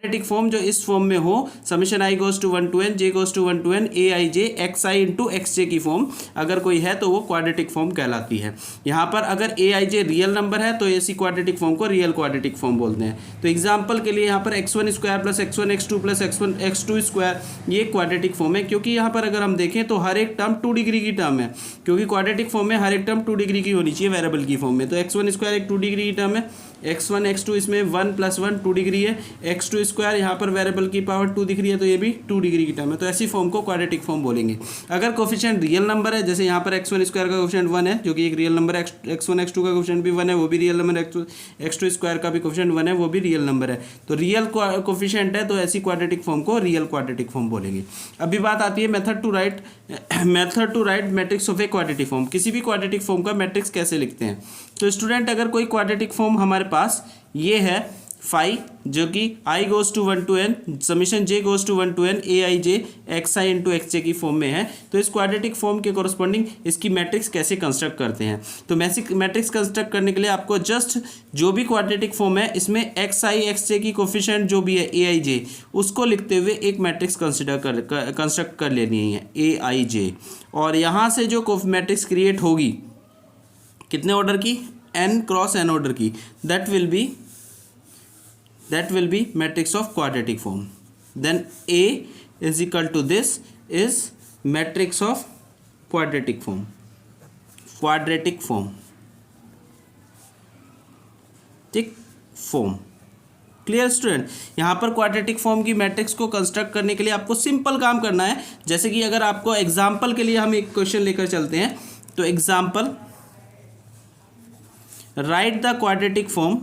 Quadratic form जो इस form में हो, summation i goes to 1 to n, j goes to 1 to n, a i j x i into x j की form अगर कोई है तो वो क्वाड्रेटिक फॉर्म कहलाती है। यहाँ पर अगर ए आई जे रियल नंबर है तो ऐसी क्वाड्रेटिक फॉर्म को रियल क्वाड्रेटिक फॉर्म बोलते हैं। तो एग्जाम्पल के लिए यहाँ पर x1 square plus x1 x2 plus x1 x2 square, ये क्वाड्रेटिक फॉर्म है, क्योंकि यहाँ पर अगर हम देखें तो हर एक टर्म 2 डिग्री की टर्म है, क्योंकि क्वाड्रेटिक फॉर्म में हर एक टर्म 2 डिग्री की होनी चाहिए वेरिएबल की फॉर्म में। तो x1 स्क्वायर एक 2 डिग्री की टर्म है, x1 x2 इसमें 1 + 1 2 डिग्री है, x2 स्क्वायर यहाँ पर वेरिएबल की पावर 2 दिख रही है तो ये भी 2 डिग्री की टर्म है। तो ऐसी फॉर्म को क्वाड्रेटिक फॉर्म बोलेंगे। अगर कोफिशिएंट रियल नंबर है, जैसे यहाँ पर x1 स्क्वायर का कोफिशिएंट 1 है जो कि एक रियल नंबर है, x1 x2 का कोफिशिएंट भी 1 है वो भी रियल नंबर है, x2 स्क्वायर का भी कोफिशिएंट 1 है वो भी रियल नंबर है, तो रियल कोफिशिएंट है तो ऐसी क्वाड्रेटिक फॉर्म को रियल क्वाड्रेटिक फॉर्म बोलेंगे। अभी बात आती है method to write matrix of a quadratic form. किसी भी क्वाड्रेटिक फॉर्म का मैट्रिक्स कैसे लिखते हैं? तो स्टूडेंट अगर कोई क्वाड्रेटिक फॉर्म हमारे पास ये है फाई, जो कि i goes to 1 to n, summation j goes to 1 to n, a i j x i into x j की फॉर्म में है, तो इस क्वाड्रेटिक फॉर्म के कॉरस्पॉन्डिंग इसकी मैट्रिक्स कैसे कंस्ट्रक्ट करते हैं? तो मैट्रिक्स कंस्ट्रक्ट करने के लिए आपको जस्ट जो भी क्वाड्रेटिक फॉर्म है इसमें एक्स आई एक्स जे की कोफिशिएंट जो भी है ए आई जे, उसको लिखते हुए एक मैट्रिक्स कंस्ट्रक्ट कर लेनी है ए आई जे, और यहाँ से जो मैट्रिक्स क्रिएट होगी कितने ऑर्डर की? n क्रॉस n ऑर्डर की, that will be matrix of quadratic form. Then A is equal to this is matrix of quadratic form. ठीक, फॉर्म क्लियर स्टूडेंट? यहाँ पर क्वाड्रेटिक फॉर्म की मैट्रिक्स को construct करने के लिए आपको सिंपल काम करना है। जैसे कि अगर आपको एग्जाम्पल के लिए हम एक क्वेश्चन लेकर चलते हैं, तो example right the quadratic form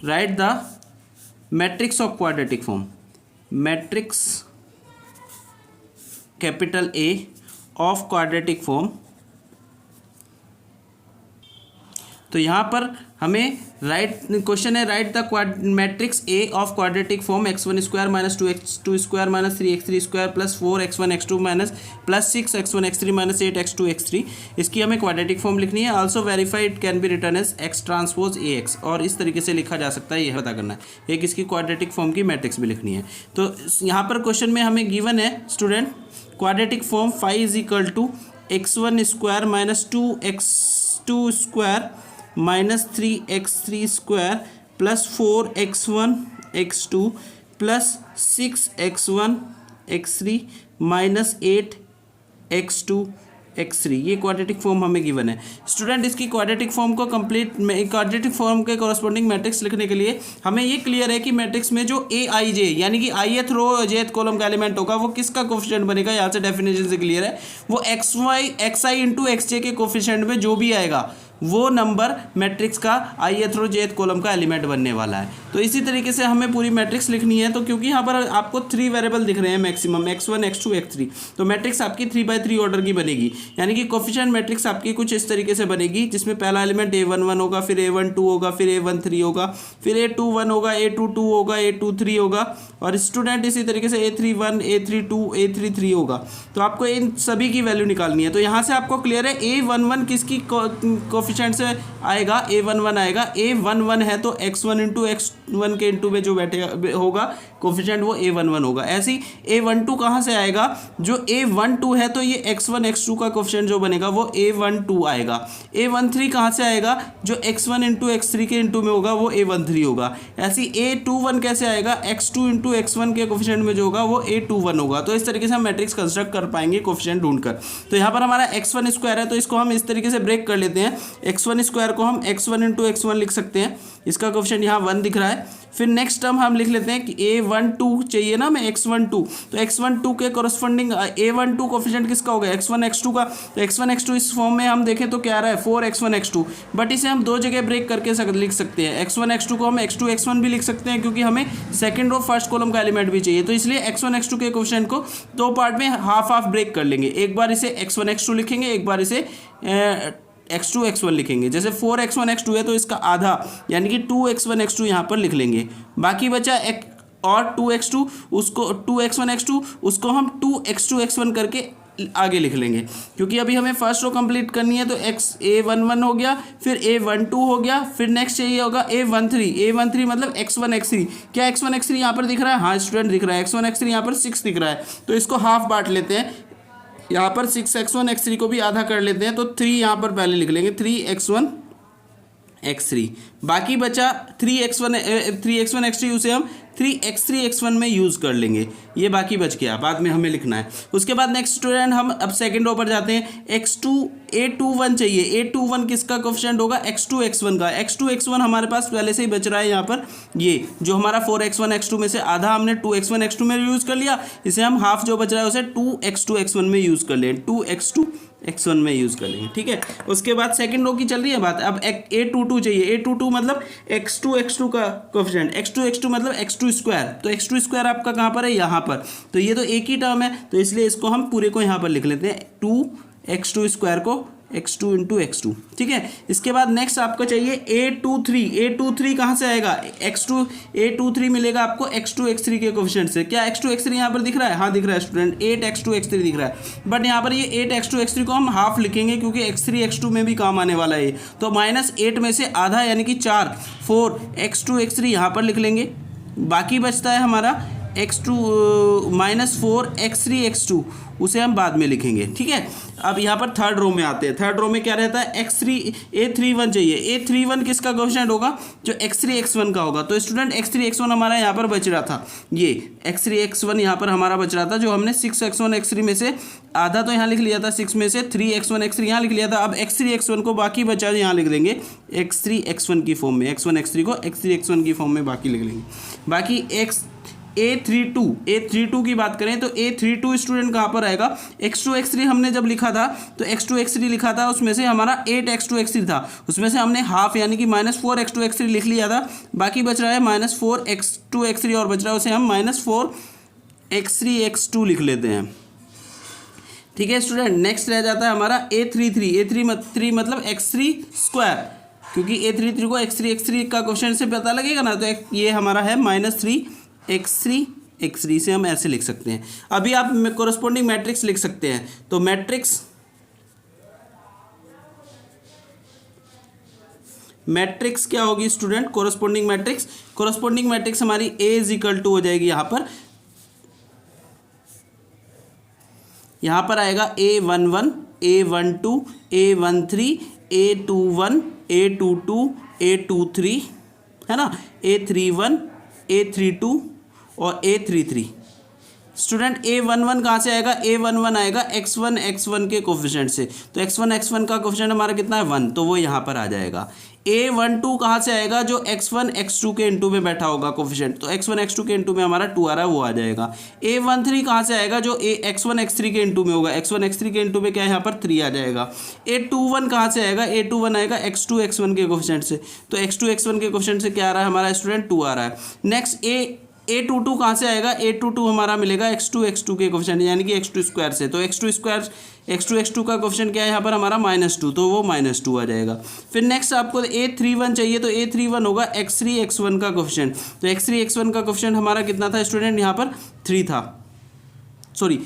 write the matrix of quadratic form, matrix capital A of quadratic form। तो यहाँ पर हमें क्वेश्चन है write the matrix A of quadratic form x1 square minus 2x2 square minus 3x3 square plus 4x1 x2 minus plus 6x1 x3 minus 8x2 x3। इसकी हमें quadratic form लिखनी है। Also verify it can be written as x transpose ax, और इस तरीके से लिखा जा सकता है, यह पता करना है। एक इसकी क्वाड्रेटिक फॉर्म की मैट्रिक्स भी लिखनी है। तो यहाँ पर क्वेश्चन में हमें गिवन है student quadratic form phi is equal to x1 square minus 2x2 square minus 3x3 square plus 4x1 x2 plus 6x1 x3 minus 8x2 x3, ये क्वाड्रेटिक फॉर्म हमें गिवन है। स्टूडेंट इसकी क्वाड्रेटिक फॉर्म को quadratic form के corresponding matrix लिखने के लिए हमें ये क्लियर है कि मैट्रिक्स में जो ए आई जे यानी कि ith रो jth कॉलम का एलिमेंट होगा वो किसका कोफिशिएंट बनेगा, यहाँ से डेफिनेशन से क्लियर है, वो एक्स आई इंटू एक्स जे के कोफिशिएंट में जो भी आएगा वो नंबर मैट्रिक्स का ith रो jth कॉलम का एलिमेंट बनने वाला है। तो इसी तरीके से हमें पूरी मैट्रिक्स लिखनी है। तो क्योंकि यहाँ पर आपको 3 वेरिएबल दिख रहे हैं मैक्सिमम x1 x2 x3, तो मैट्रिक्स आपकी 3/3 ऑर्डर की बनेगी, यानी कि कोफिशिएंट मैट्रिक्स आपकी कुछ इस तरीके से बनेगी, जिसमें पहला एलिमेंट a11 होगा, फिर a12 होगा, फिर a13 होगा, फिर a21 होगा, a22 होगा, a23 होगा, और स्टूडेंट इसी तरीके से a31 a32 a33 होगा। तो आपको इन सभी की वैल्यू निकालनी है। तो यहाँ से आपको क्लियर है a11 किसकी कोफिशिएंट से आएगा, a11 आएगा। a11 है तो x1 इंटू x1 के इंटू में जो बैठेगा होगा कोफिशिएंट वो a11 होगा। ऐसी a12 कहाँ से आएगा, जो a12 है तो ये x1 x2 का कोफिशिएंट जो बनेगा वो a12 आएगा। a13 कहाँ से आएगा, जो x1 इंटू x3 के इंटू में होगा वो a13 होगा। ऐसी a21 कैसे आएगा, x2 इंटू x1 के कोफिशिएंट में जो होगा वो a21 होगा। तो इस तरीके से हम मैट्रिक्स कंस्ट्रक्ट कर पाएंगे कोफिशिएंट ढूंढकर। तो यहाँ पर हमारा x1 स्क्वायर है तो इसको हम इस तरीके से ब्रेक कर लेते हैं। x1 स्क्वायर को हम x1 इंटू x1 लिख सकते हैं, इसका कोफिशिएंट यहाँ 1 दिख रहा है। फिर नेक्स्ट टर्म हम लिख लेते हैं कि a12 चाहिए ना हमें x12, तो x12 के कॉरस्पॉन्डिंग a12 कोफिशिएंट किसका होगा, x1 x2 का। तो x1 x2 इस फॉर्म में हम देखें तो क्या आ रहा है 4x1 x2, बट इसे हम 2 जगह ब्रेक करके लिख सकते हैं। x1 x2 को हम x2 x1 भी लिख सकते हैं, क्योंकि हमें सेकंड और फर्स्ट कॉलम का एलिमेंट भी चाहिए। तो इसलिए x1 x2 के कोफिशिएंट को 2 पार्ट में हाफ ब्रेक कर लेंगे। एक बार इसे x1 x2 लिखेंगे, एक बार इसे x2 x1 लिखेंगे। जैसे 4x1 x2 है तो इसका आधा यानी कि 2x1 x2 यहाँ पर लिख लेंगे। बाकी बचा और 2x2 उसको 2x1 x2 उसको हम 2x2 x1 करके आगे लिख लेंगे, क्योंकि अभी हमें फर्स्ट रो कंप्लीट करनी है। तो A11 हो गया, फिर A12 हो गया, फिर नेक्स्ट चाहिए होगा A13 मतलब X1 X3। क्या X1 X3 यहाँ पर दिख रहा है? हाँ स्टूडेंट दिख रहा है, X1 X3 यहाँ पर 6 दिख रहा है, तो इसको हाफ बांट लेते हैं। यहाँ पर 6 X1 X3 को भी आधा कर लेते हैं, तो 3 यहाँ पर पहले लिख लेंगे, 3 X1 X3। बाकी बचा 3 X1 X3, उसे हम 3 X3 X1 में यूज़ कर लेंगे। ये बाकी बच गया, बाद में हमें लिखना है। उसके बाद नेक्स्ट स्टूडेंट हम अब सेकंड रो पर जाते हैं। A21 चाहिए। A21 किसका कोफिशिएंट होगा? X2 X1 का। X2 X1 हमारे पास पहले से ही बच रहा है यहाँ पर, ये जो हमारा 4 X1 X2 में से आधा हमने 2 X1 X2 में यूज़ कर लिया, इसे हम हाफ जो बच रहा है उसे 2 X2 X1 में यूज़ कर लें, 2 X2 X1 में यूज़ कर लेंगे, ठीक है। उसके बाद सेकंड रो की चल रही है बात। अब A22 चाहिए। A22 मतलब X2 X2 का कोफिशिएंट, X2 X2 मतलब X2 स्क्वायर। तो X2 स्क्वायर आपका कहाँ पर है? यहाँ पर। तो ये तो एक ही टर्म है, तो इसलिए इसको हम पूरे को यहाँ पर लिख लेते हैं, 2 X2 स्क्वायर को X2 इंटू X2, ठीक है। इसके बाद नेक्स्ट आपको चाहिए A23। A23 कहाँ से आएगा? A23 मिलेगा आपको X2 X3 के कोफिशिएंट से। क्या X2 X3 यहाँ पर दिख रहा है? हाँ दिख रहा है स्टूडेंट, 8 X2 X3 दिख रहा है। बट यहाँ पर ये 8 X2 X3 को हम हाफ लिखेंगे, क्योंकि X3 X2 में भी काम आने वाला है। तो -8 में से आधा यानी कि 4 X2 X3 यहाँ पर लिख लेंगे। बाकी बचता है हमारा -4 X3 X2, उसे हम बाद में लिखेंगे, ठीक है। अब यहाँ पर थर्ड रो में आते हैं। थर्ड रो में क्या रहता है? A31 चाहिए। A31 किसका कोफिशिएंट होगा? जो X3 X1 का होगा। तो स्टूडेंट X3 X1 हमारा यहाँ पर बच रहा था, ये X3 X1 यहाँ पर हमारा बच रहा था, जो हमने 6 X1 X3 में से आधा तो यहाँ लिख लिया था, 6 में से 3 X1 X3 यहाँ लिख लिया था। अब X3 X1 को बाकी बचा यहाँ लिख देंगे X3 X1 की फॉर्म में, X1 X3 को X3 X1 की फॉर्म में बाकी लिख लेंगे। बाकी A32 की बात करें तो A32 स्टूडेंट कहाँ पर आएगा? X2 X3 हमने जब लिखा था तो X2 X3 लिखा था, उसमें से हमारा 8 X2 X3 था, उसमें से हमने हाफ यानी कि -4 X2 X3 लिख लिया था। बाकी बच रहा है -4 X2 X3 और बच रहा है, उसे हम -4 X3 X2 लिख लेते हैं, ठीक है स्टूडेंट। नेक्स्ट रह जाता है हमारा A33 मतलब X3 स्क्वायर, क्योंकि A33 को X3 X3 का क्वेश्चन से पता लगेगा ना, तो ये हमारा है -3 X3 X3 से हम ऐसे लिख सकते हैं। अभी आप कोरस्पोंडिंग मैट्रिक्स लिख सकते हैं। तो मैट्रिक्स क्या होगी स्टूडेंट? कोरस्पोंडिंग मैट्रिक्स हमारी A इज इक्वल टू हो जाएगी, यहाँ पर आएगा A11 A12 A13 A21 A22 A23, है ना, A31 A32 और A33। स्टूडेंट A11 कहाँ से आएगा? A11 आएगा X1 X1 के कोफिशिएंट से। तो X1 X1 का कोफिशिएंट हमारा कितना है? 1, तो वो यहाँ पर आ जाएगा। A12 कहाँ से आएगा? जो X1 X2 के इंटू में बैठा होगा कोफिशिएंट, तो X1 X2 के इंटू में हमारा 2 आ रहा है, वो आ जाएगा। A13 कहाँ से आएगा? जो X1 X3 के इंटू में होगा, X1 X3 के इंटू में क्या है? यहाँ पर 3 आ जाएगा। A21 कहाँ से आएगा? A21 आएगा X2 X1 के कोफिशिएंट से, तो X2 X1 के कोफिशिएंट से क्या आ रहा है हमारा स्टूडेंट? 2 आ रहा है। नेक्स्ट A22 कहाँ से आएगा? A22 हमारा मिलेगा X2 X2 के कोफिशिएंट यानी कि X2 स्क्वायर से, तो X2 X2 का कोफिशिएंट क्या है यहाँ पर हमारा? -2, तो वो -2 आ जाएगा। फिर नेक्स्ट आपको A31 चाहिए, तो A31 होगा X3 X1 का कोफिशिएंट। तो X3 X1 का कोफिशिएंट हमारा कितना था स्टूडेंट? यहाँ पर 3 था, सॉरी।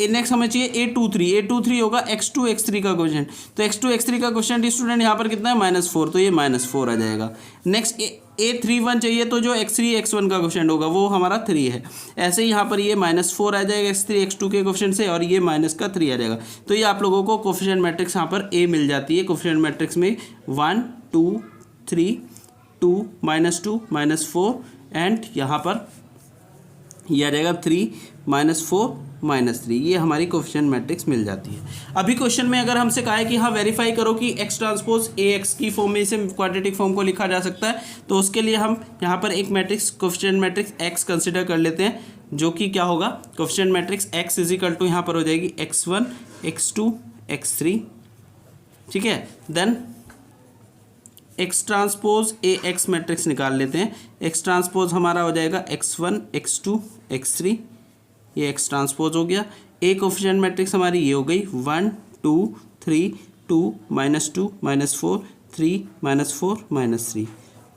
नेक्स्ट हमें चाहिए A23 होगा X2 X3 का कोफिशिएंट। तो X2 X3 का कोफिशिएंट स्टूडेंट यहाँ पर कितना है? -4, तो ये -4 आ जाएगा। नेक्स्ट A31 चाहिए, तो जो X3 X1 का कोफिशिएंट होगा वो हमारा 3 है। ऐसे ही यहाँ पर ये -4 आ जाएगा X3 X2 के कोफिशिएंट से, और ये -3 आ जाएगा। तो ये आप लोगों को कोफिशिएंट मैट्रिक्स यहाँ पर A मिल जाती है। कोफिशिएंट मैट्रिक्स में 1 2 3 2 -2 -4 एंड यहाँ पर ये आ जाएगा 3 -4 -3, ये हमारी कोफिशिएंट मैट्रिक्स मिल जाती है। अभी क्वेश्चन में अगर हमसे कहा है कि हाँ वेरीफाई करो कि X ट्रांसपोज AX की फॉर्म में इसे क्वाड्रेटिक फॉर्म को लिखा जा सकता है, तो उसके लिए हम यहाँ पर एक matrix coefficient matrix X consider कर लेते हैं, जो कि क्या होगा? Coefficient matrix X is equal to यहाँ पर हो जाएगी X1 X2 X3, ठीक है। Then X transpose AX matrix निकाल लेते हैं। X ट्रांसपोज हमारा हो जाएगा X1 X2 X3, ये X ट्रांसपोज हो गया। A कोफिशिएंट मैट्रिक्स हमारी ये हो गई 1 2 3 2 -2 -4 3 -4 -3,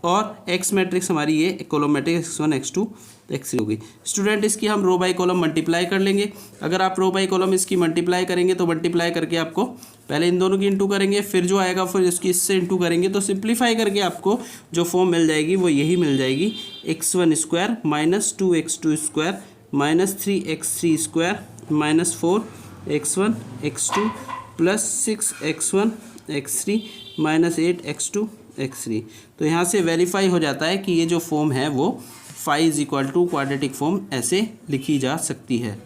और एक्स मैट्रिक्स हमारी ये column matrix x1 x2 x3 होगी। स्टूडेंट इसकी हम रो बाई कॉलम मल्टीप्लाई कर लेंगे। अगर आप रो बाई कॉलम इसकी मल्टीप्लाई करेंगे तो मल्टीप्लाई करके आपको पहले इन दोनों की इंटू करेंगे, फिर जो आएगा फिर इसकी इससे इंटू करेंगे, तो सिंप्लीफाई करके आपको जो फॉर्म मिल जाएगी वो यही मिल जाएगी, x1 square minus 2x2 square minus 3x3 square minus 4x1 x2 plus 6x1 x3 minus 8x2 x3। तो यहाँ से वेरीफाई हो जाता है कि ये जो फॉर्म है वो phi is equal to quadratic form ऐसे लिखी जा सकती है,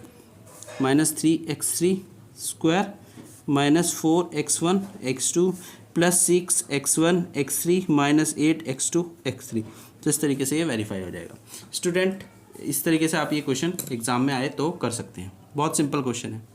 minus 3x3 square minus 4x1 x2 plus 6x1 x3 minus 8x2 x3। तो इस तरीके से ये वेरीफाई हो जाएगा। स्टूडेंट इस तरीके से आप ये क्वेश्चन एग्ज़ाम में आए तो कर सकते हैं, बहुत सिंपल क्वेश्चन है।